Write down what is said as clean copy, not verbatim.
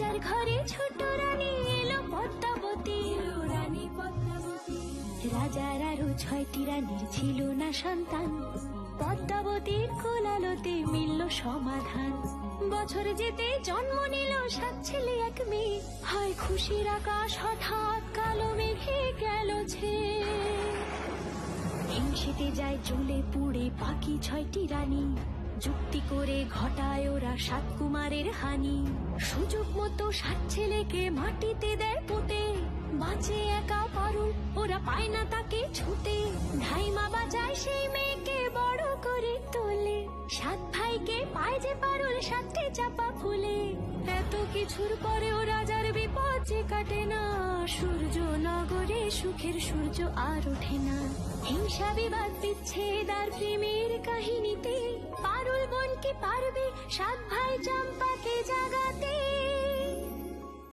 রাজার ঘরে ছোট রানী এলো পদ্মাবতী, রানী পদ্মাবতী। রাজার আরো 6টি রানীর ছিল না সন্তান, পদ্মাবতীর কোলালোতে মিলল সমাধান। বছর যেতে জন্ম নিল 7 ছেলে 1 মেয়ে, হয় খুশির আকাশ হঠাৎ কালো মেঘে গেল ছেয়ে। হিংসেতে যায় জ্বলে পুড়ে বাকি 6টি রানী, যুক্তি করে ঘটায় ওরা 7 কুমারের হানি। সুযোগ মতো 7 ছেলেকে মাটিতে দেয় পুঁতে, বাঁচে একা পারুল, ওরা পায় না তাকে ছুতে। ধাইমা বাজায় সেই মেয়েকে বড় করে তোলে, 7 ভাইকে পায় যে পারুল 7টি চাপা ফুলে। এত কিছুর পরেও রাজার বিপদ যে কাটে না, সূর্য নগরে সুখের সূর্য আর ওঠে না। হিংসা বিবাদ বিচ্ছেদ আর প্রেমের কাহিনীতে পারুল বোন কি পারবে 7 ভাই চম্পাকে জাগাতে।